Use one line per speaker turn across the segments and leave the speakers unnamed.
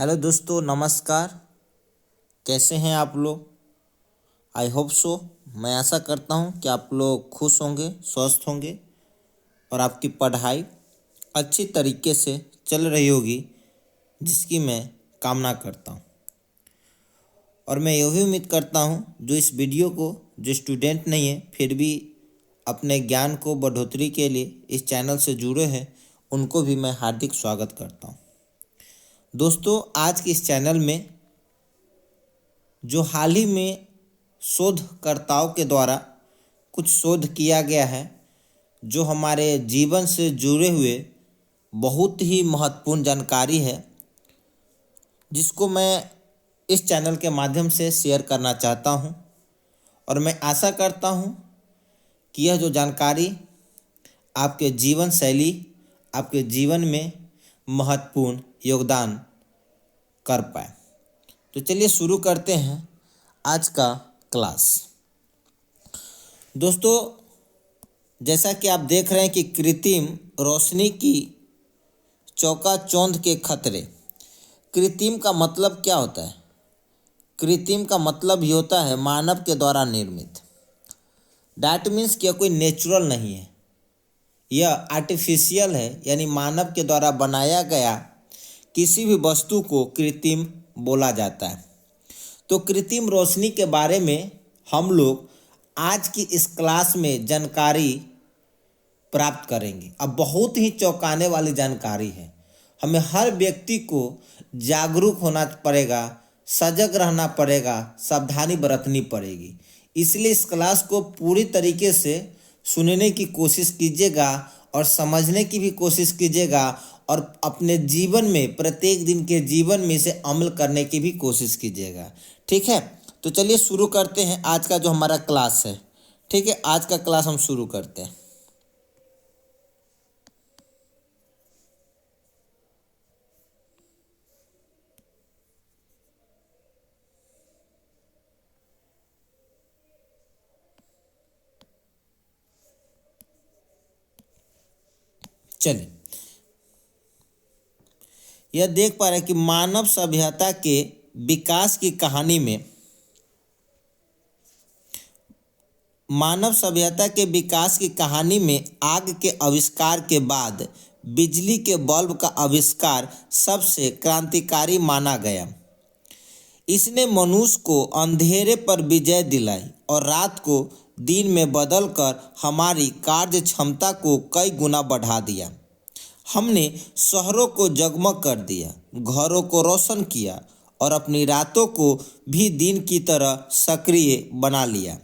Hello दोस्तों, नमस्कार। कैसे हैं आप लोग? I hope so. मैं आशा करता हूं कि आप लोग खुश होंगे, स्वस्थ होंगे और आपकी पढ़ाई अच्छी तरीके से चल रही होगी, जिसकी मैं कामना करता हूं। और मैं यह भी उम्मीद करता हूं जो इस वीडियो को, जो स्टूडेंट नहीं है फिर भी अपने ज्ञान को बढ़ोतरी के लिए इस चैनल से जुड़े हैं, उनको भी मैं हार्दिक स्वागत करता हूं। दोस्तों, आज के इस चैनल में जो हाल ही में शोधकर्ताओं के द्वारा कुछ शोध किया गया है, जो हमारे जीवन से जुड़े हुए बहुत ही महत्वपूर्ण जानकारी है, जिसको मैं इस चैनल के माध्यम से शेयर करना चाहता हूं। और मैं आशा करता हूं कि यह जो जानकारी आपके जीवन शैली, आपके जीवन में महत्वपूर्ण योगदान कर पाए। तो चलिए शुरू करते हैं आज का क्लास। दोस्तों, जैसा कि आप देख रहे हैं कि कृत्रिम रोशनी की चौकाचौंध के खतरे। कृत्रिम का मतलब क्या होता है? कृत्रिम का मतलब ही होता है मानव के द्वारा निर्मित। दैट मीन्स कि यह कोई नेचुरल नहीं है, यह आर्टिफिशियल है, यानी मानव के द्वारा बनाया गया किसी भी वस्तु को कृत्रिम बोला जाता है। तो कृत्रिम रोशनी के बारे में हम लोग आज की इस क्लास में जानकारी प्राप्त करेंगे। अब बहुत ही चौंकाने वाली जानकारी है। हमें हर व्यक्ति को जागरूक होना पड़ेगा, सजग रहना पड़ेगा, सावधानी बरतनी पड़ेगी। इसलिए इस क्लास को पूरी तरीके से सुनने की कोशिश कीजिएगा और समझने की भी कोशिश कीजिएगा और अपने जीवन में, प्रत्येक दिन के जीवन में इसे अमल करने की भी कोशिश कीजिएगा। ठीक है, तो चलिए शुरू करते हैं आज का जो हमारा क्लास है। ठीक है, आज का क्लास हम शुरू करते हैं। चलिए, यह देख पा रहे हैं कि मानव सभ्यता के विकास की कहानी में, मानव सभ्यता के विकास की कहानी में आग के आविष्कार के बाद बिजली के बल्ब का आविष्कार सबसे क्रांतिकारी माना गया। इसने मनुष्य को अंधेरे पर विजय दिलाई और रात को दिन में बदलकर हमारी कार्य क्षमता को कई गुना बढ़ा दिया। हमने शहरों को जगमग कर दिया, घरों को रोशन किया और अपनी रातों को भी दिन की तरह सक्रिय बना लिया।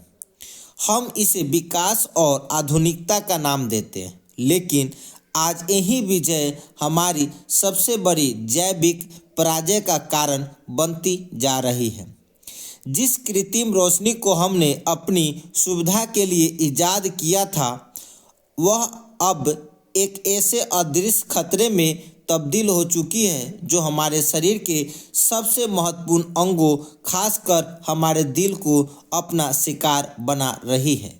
हम इसे विकास और आधुनिकता का नाम देते हैं, लेकिन आज यही विजय हमारी सबसे बड़ी जैविक पराजय का कारण बनती जा रही है। जिस कृत्रिम रोशनी को हमने अपनी सुविधा के लिए इजाद किया था, वह अब एक ऐसे अदृश्य खतरे में तब्दील हो चुकी है जो हमारे शरीर के सबसे महत्वपूर्ण अंगों, खासकर हमारे दिल को अपना शिकार बना रही है।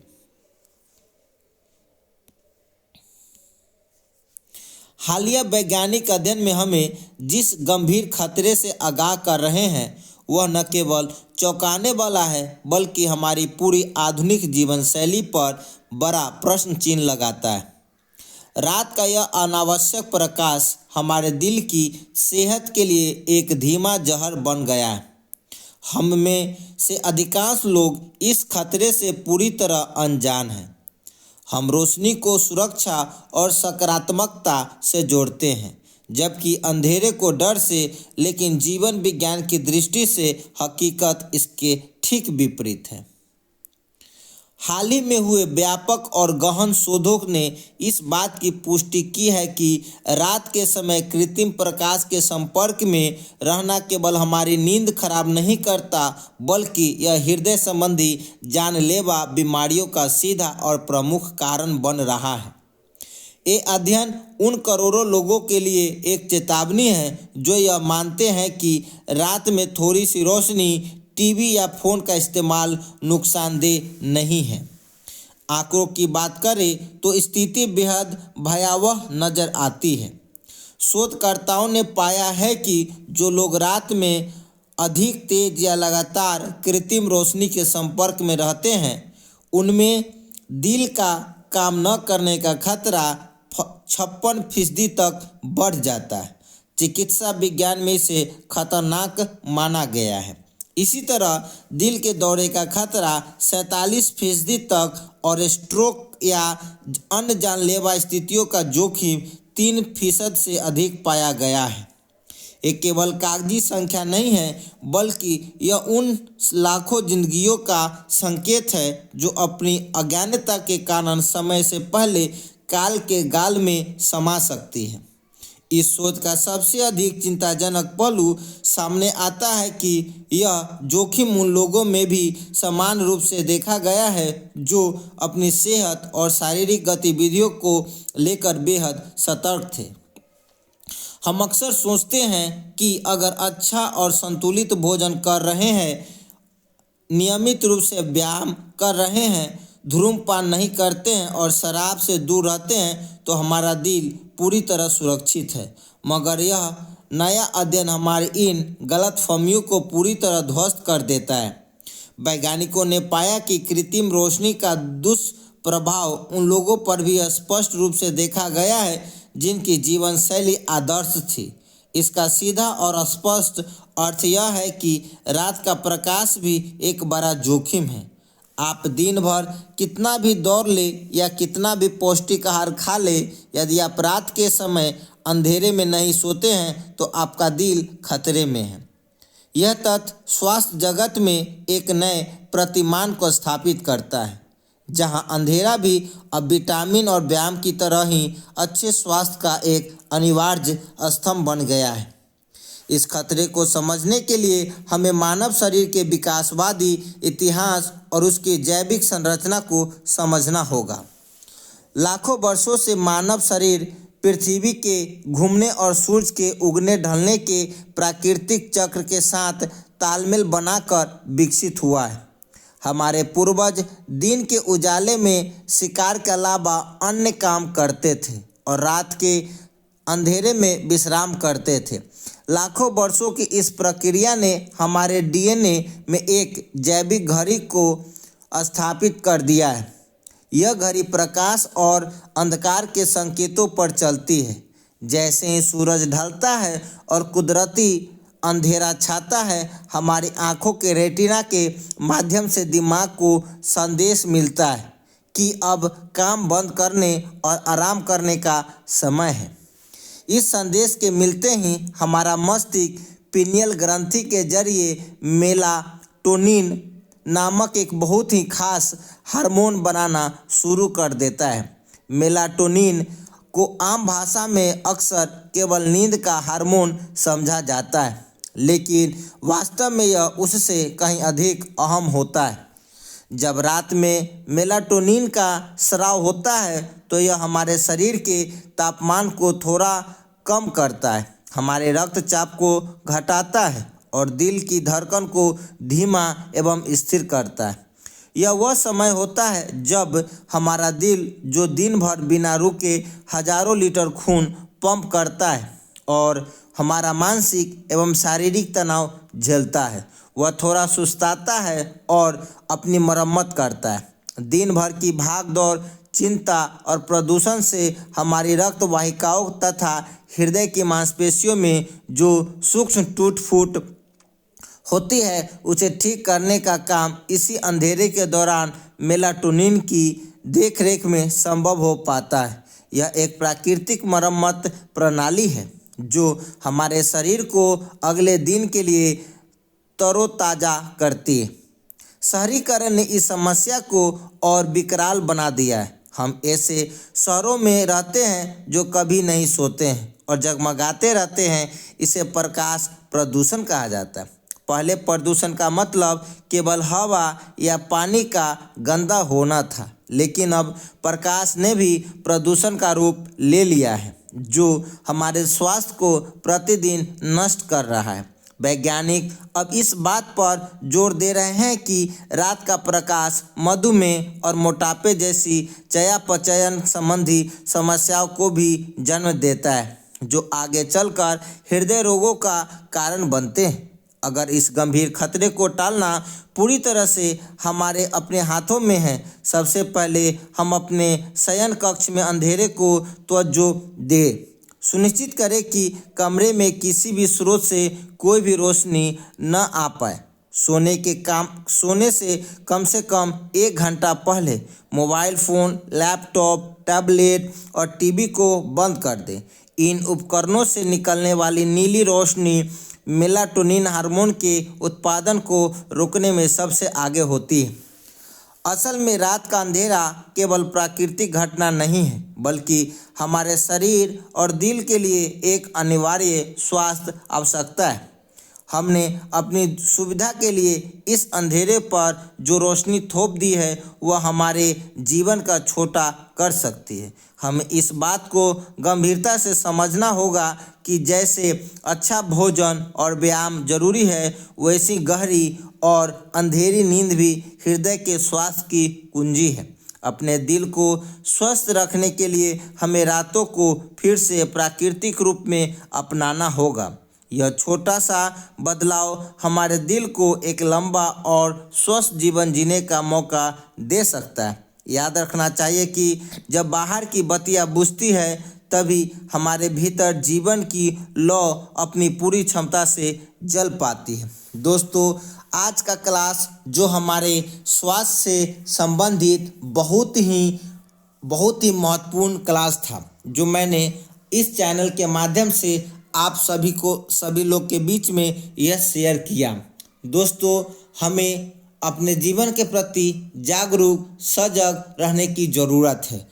हालिया वैज्ञानिक अध्ययन में हमें जिस गंभीर खतरे से आगाह कर रहे हैं, वह न केवल चौंकाने वाला है, बल्कि हमारी पूरी आधुनिक जीवन शैली पर बड़ा प्रश्न चिन्ह लगाता है। रात का यह अनावश्यक प्रकाश हमारे दिल की सेहत के लिए एक धीमा जहर बन गया है। हम में से अधिकांश लोग इस खतरे से पूरी तरह अनजान हैं। हम रोशनी को सुरक्षा और सकारात्मकता से जोड़ते हैं, जबकि अंधेरे को डर से। लेकिन जीवन विज्ञान की दृष्टि से हकीकत इसके ठीक विपरीत है। हाल ही में हुए व्यापक और गहन शोधों ने इस बात की पुष्टि की है कि रात के समय कृत्रिम प्रकाश के संपर्क में रहना केवल हमारी नींद खराब नहीं करता, बल्कि यह हृदय संबंधी जानलेवा बीमारियों का सीधा और प्रमुख कारण बन रहा है। ये अध्ययन उन करोड़ों लोगों के लिए एक चेतावनी है जो यह मानते हैं कि रात में थोड़ी सी रोशनी, टीवी या फ़ोन का इस्तेमाल नुकसानदेह नहीं है। आंकड़ों की बात करें तो स्थिति बेहद भयावह नज़र आती है। शोधकर्ताओं ने पाया है कि जो लोग रात में अधिक तेज या लगातार कृत्रिम रोशनी के संपर्क में रहते हैं उनमें दिल का काम न करने का खतरा 56% तक बढ़ जाता है। चिकित्सा विज्ञान में इसे खतरनाक माना गया है। इसी तरह दिल के दौरे का खतरा 47% तक और स्ट्रोक या अन्य जानलेवा स्थितियों का जोखिम 3% से अधिक पाया गया है। ये केवल कागजी संख्या नहीं है बल्कि यह उन लाखों जिंदगियों का संकेत है जो अपनी अज्ञानता के कारण समय से पहले काल के गाल में समा सकती है। इस शोध का सबसे अधिक चिंताजनक पहलू सामने आता है कि यह जोखिम उन लोगों में भी समान रूप से देखा गया है जो अपनी सेहत और शारीरिक गतिविधियों को लेकर बेहद सतर्क थे। हम अक्सर सोचते हैं कि अगर अच्छा और संतुलित भोजन कर रहे हैं, नियमित रूप से व्यायाम कर रहे हैं, धूम्रपान नहीं करते हैं और शराब से दूर रहते हैं तो हमारा दिल पूरी तरह सुरक्षित है। मगर यह नया अध्ययन हमारी इन गलतफहमियों को पूरी तरह ध्वस्त कर देता है। वैज्ञानिकों ने पाया कि कृत्रिम रोशनी का दुष्प्रभाव उन लोगों पर भी स्पष्ट रूप से देखा गया है जिनकी जीवन शैली आदर्श थी। इसका सीधा और स्पष्ट अर्थ यह है कि रात का प्रकाश भी एक बड़ा जोखिम है। आप दिन भर कितना भी दौड़ ले या कितना भी पौष्टिक आहार खा ले, यदि आप रात के समय अंधेरे में नहीं सोते हैं तो आपका दिल खतरे में है। यह तथ्य स्वास्थ्य जगत में एक नए प्रतिमान को स्थापित करता है, जहां अंधेरा भी अब विटामिन और व्यायाम की तरह ही अच्छे स्वास्थ्य का एक अनिवार्य स्तंभ बन गया है। इस खतरे को समझने के लिए हमें मानव शरीर के विकासवादी इतिहास और उसकी जैविक संरचना को समझना होगा। लाखों वर्षों से मानव शरीर पृथ्वी के घूमने और सूरज के उगने ढलने के प्राकृतिक चक्र के साथ तालमेल बनाकर विकसित हुआ है। हमारे पूर्वज दिन के उजाले में शिकार के अलावा अन्य काम करते थे और रात के अंधेरे में विश्राम करते थे। लाखों वर्षों की इस प्रक्रिया ने हमारे डीएनए में एक जैविक घड़ी को स्थापित कर दिया है। यह घड़ी प्रकाश और अंधकार के संकेतों पर चलती है। जैसे ही सूरज ढलता है और कुदरती अंधेरा छाता है, हमारी आँखों के रेटिना के माध्यम से दिमाग को संदेश मिलता है कि अब काम बंद करने और आराम करने का समय है। इस संदेश के मिलते ही हमारा मस्तिष्क पिनियल ग्रंथि के जरिए मेलाटोनिन नामक एक बहुत ही खास हार्मोन बनाना शुरू कर देता है। मेलाटोनिन को आम भाषा में अक्सर केवल नींद का हार्मोन समझा जाता है, लेकिन वास्तव में यह उससे कहीं अधिक अहम होता है। जब रात में मेलाटोनिन का स्राव होता है तो यह हमारे शरीर के तापमान को थोड़ा कम करता है, हमारे रक्तचाप को घटाता है और दिल की धड़कन को धीमा एवं स्थिर करता है। यह वह समय होता है जब हमारा दिल, जो दिन भर बिना रुके हजारों लीटर खून पंप करता है और हमारा मानसिक एवं शारीरिक तनाव झेलता है, वह थोड़ा सुस्ताता है और अपनी मरम्मत करता है। दिन भर की भाग दौड़, चिंता और प्रदूषण से हमारी रक्त वाहिकाओं तथा हृदय की मांसपेशियों में जो सूक्ष्म टूट फूट होती है उसे ठीक करने का काम इसी अंधेरे के दौरान मेलाटोनिन की देखरेख में संभव हो पाता है। यह एक प्राकृतिक मरम्मत प्रणाली है जो हमारे शरीर को अगले दिन के लिए तरोताज़ा करती है। शहरीकरण ने इस समस्या को और विकराल बना दिया है। हम ऐसे शहरों में रहते हैं जो कभी नहीं सोते हैं और जगमगाते रहते हैं। इसे प्रकाश प्रदूषण कहा जाता है। पहले प्रदूषण का मतलब केवल हवा या पानी का गंदा होना था, लेकिन अब प्रकाश ने भी प्रदूषण का रूप ले लिया है जो हमारे स्वास्थ्य को प्रतिदिन नष्ट कर रहा है। वैज्ञानिक अब इस बात पर जोर दे रहे हैं कि रात का प्रकाश मधुमेह और मोटापे जैसी चयापचय संबंधी समस्याओं को भी जन्म देता है। जो आगे चलकर हृदय रोगों का कारण बनते हैं। अगर इस गंभीर खतरे को टालना पूरी तरह से हमारे अपने हाथों में है, सबसे पहले हम अपने शयन कक्ष में अंधेरे को तवज्जो दें। सुनिश्चित करें कि कमरे में किसी भी स्रोत से कोई भी रोशनी न आ पाए। सोने से कम 1 घंटा पहले मोबाइल फ़ोन, लैपटॉप, टैबलेट और टीवी को बंद कर दें। इन उपकरणों से निकलने वाली नीली रोशनी मेलाटोनिन हार्मोन के उत्पादन को रोकने में सबसे आगे होती है। असल में रात का अंधेरा केवल प्राकृतिक घटना नहीं है, बल्कि हमारे शरीर और दिल के लिए एक अनिवार्य स्वास्थ्य आवश्यकता है। हमने अपनी सुविधा के लिए इस अंधेरे पर जो रोशनी थोप दी है, वह हमारे जीवन का छोटा कर सकती है। हमें इस बात को गंभीरता से समझना होगा कि जैसे अच्छा भोजन और व्यायाम जरूरी है, वैसी गहरी और अंधेरी नींद भी हृदय के स्वास्थ्य की कुंजी है। अपने दिल को स्वस्थ रखने के लिए हमें रातों को फिर से प्राकृतिक रूप में अपनाना होगा। यह छोटा सा बदलाव हमारे दिल को एक लंबा और स्वस्थ जीवन जीने का मौका दे सकता है। याद रखना चाहिए कि जब बाहर की बत्तियां बुझती है, तभी हमारे भीतर जीवन की लौ अपनी पूरी क्षमता से जल पाती है। दोस्तों, आज का क्लास जो हमारे स्वास्थ्य से संबंधित बहुत ही महत्वपूर्ण क्लास था, जो मैंने इस चैनल के माध्यम से आप सभी लोग के बीच में यह शेयर किया। दोस्तों, हमें अपने जीवन के प्रति जागरूक सजग रहने की ज़रूरत है।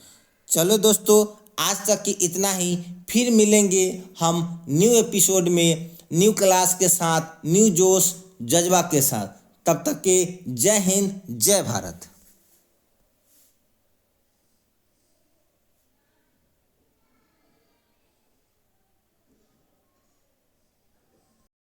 चलो दोस्तों, आज तक की इतना ही। फिर मिलेंगे हम न्यू एपिसोड में, न्यू क्लास के साथ, न्यू जोश जज्बा के साथ। तब तक के जय हिंद, जय भारत।